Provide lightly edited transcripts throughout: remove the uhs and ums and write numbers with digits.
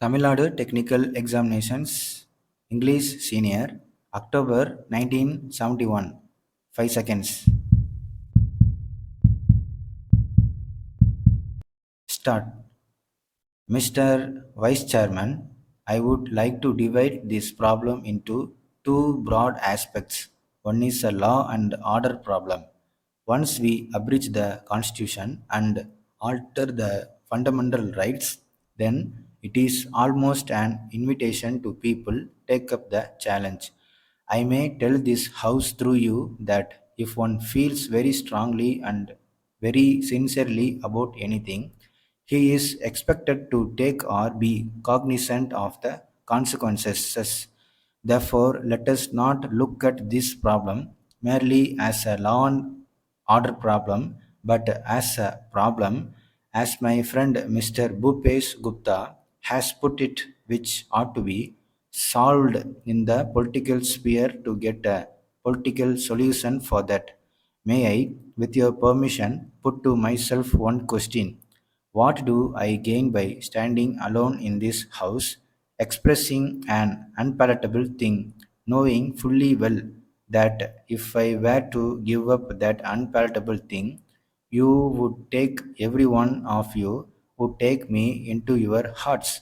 Tamil Nadu Technical Examinations, English Senior, October 1971. 5 seconds. Start. Mr. Vice Chairman, I would like to divide this problem into two broad aspects. One is a law and order problem. Once we abridge the constitution and alter the fundamental rights, then it is almost an invitation to people take up the challenge. I may tell this house through you that if one feels very strongly and very sincerely about anything, he is expected to take or be cognizant of the consequences. Therefore, let us not look at this problem merely as a law and order problem, but as a problem, as my friend Mr. Bhupesh Gupta has put it, which ought to be solved in the political sphere to get a political solution for that. May I, with your permission, put to myself one question? What do I gain by standing alone in this house, expressing an unpalatable thing, knowing fully well that if I were to give up that unpalatable thing, you would take every one of you would take me into your hearts?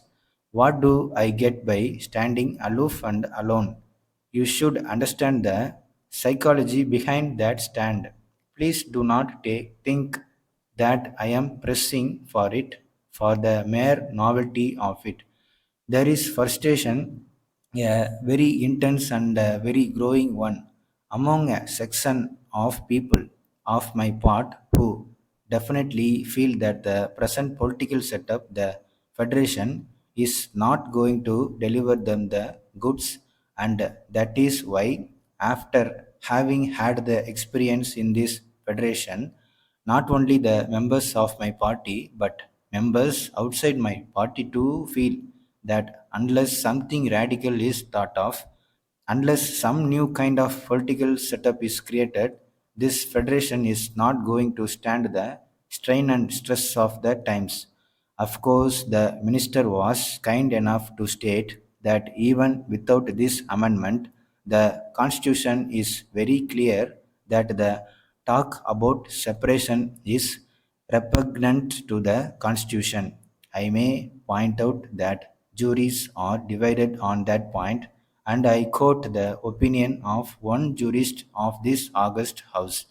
What do I get by standing aloof and alone? You should understand the psychology behind that stand. Please do not think that I am pressing for it for the mere novelty of it. There is frustration, a very intense and a very growing one, among a section of people of my part who definitely feel that the present political setup, the federation, is not going to deliver them the goods, and that is why, after having had the experience in this federation, not only the members of my party but members outside my party too feel that unless something radical is thought of, unless some new kind of political setup is created, this federation is not going to stand the strain and stress of the times. Of course, the minister was kind enough to state that even without this amendment, the constitution is very clear that the talk about separation is repugnant to the constitution. I may point out that juries are divided on that point, and I quote the opinion of one jurist of this august house.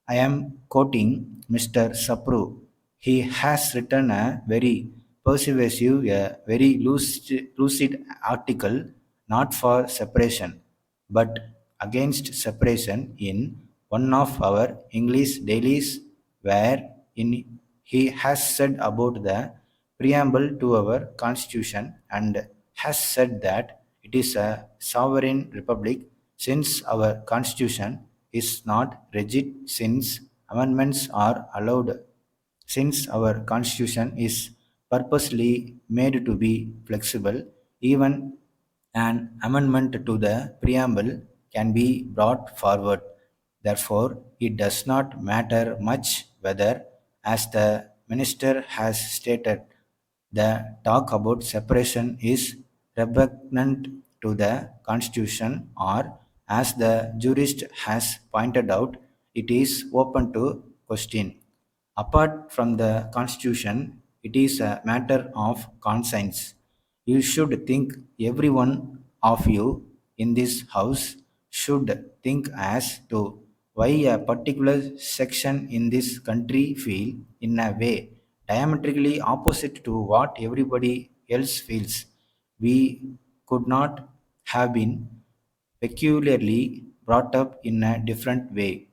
I am quoting Mr. Sapru. He has written a very persuasive, a very lucid article, not for separation, but against separation in one of our English dailies, where in he has said about the preamble to our constitution and has said that it is a sovereign republic since our constitution is not rigid, since amendments are allowed, since our constitution is purposely made to be flexible, even an amendment to the preamble can be brought forward. Therefore, it does not matter much whether, as the minister has stated, the talk about separation is repugnant to the constitution, or, as the jurist has pointed out, it is open to question. Apart from the constitution, it is a matter of conscience. You should think, every one of you in this house should think as to why a particular section in this country feel in a way diametrically opposite to what everybody else feels. We could not have been peculiarly brought up in a different way.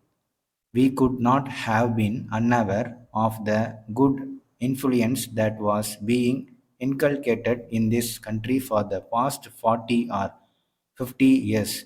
We could not have been unaware of the good influence that was being inculcated in this country for the past 40 or 50 years.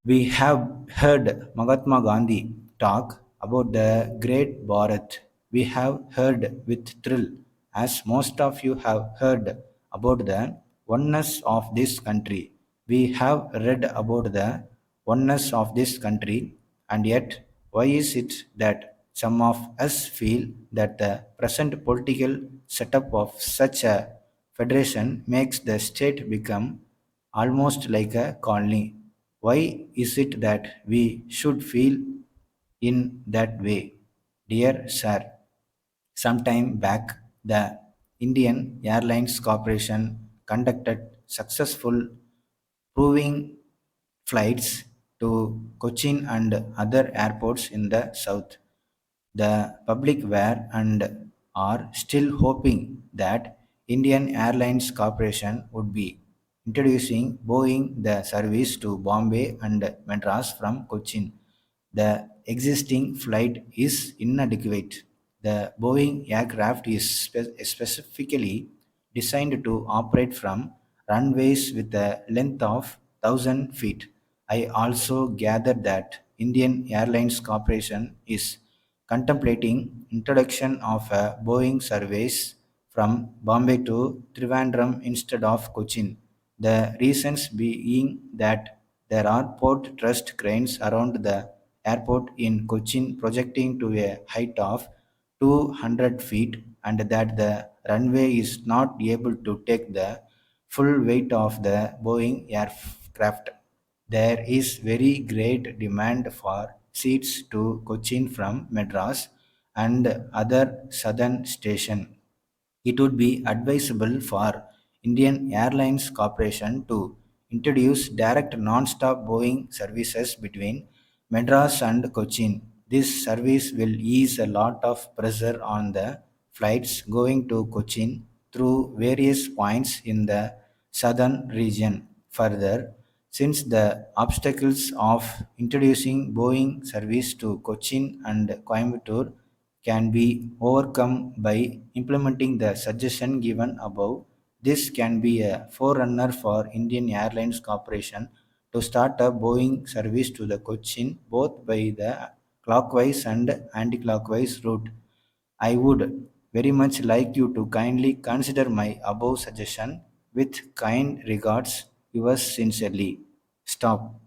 We have heard Mahatma Gandhi talk about the great Bharat. We have heard with thrill, as most of you have heard, about the oneness of this country. We have read about the oneness of this country, and yet, why is it that some of us feel that the present political setup of such a federation makes the state become almost like a colony. Why is it that we should feel in that way? Dear Sir, sometime back, the Indian Airlines Corporation conducted successful proving flights to Cochin and other airports in the south. The public were and are still hoping that Indian Airlines Corporation would be introducing Boeing the service to Bombay and Madras from Cochin. The existing flight is inadequate. The Boeing aircraft is specifically designed to operate from runways with a length of 1,000 feet. I also gathered that Indian Airlines Corporation is contemplating introduction of a Boeing service from Bombay to Trivandrum instead of Cochin. The reasons being that there are port trust cranes around the airport in Cochin projecting to a height of 200 feet and that the runway is not able to take the full weight of the Boeing aircraft. There is very great demand for seats to Cochin from Madras and other southern stations. It would be advisable for Indian Airlines Corporation to introduce direct non-stop Boeing services between Madras and Cochin. This service will ease a lot of pressure on the flights going to Cochin through various points in the southern region. Further, since the obstacles of introducing Boeing service to Cochin and Coimbatore can be overcome by implementing the suggestion given above. This can be a forerunner for Indian Airlines Corporation to start a Boeing service to the Cochin both by the clockwise and anti-clockwise route. I would very much like you to kindly consider my above suggestion with kind regards, yours sincerely. Stop.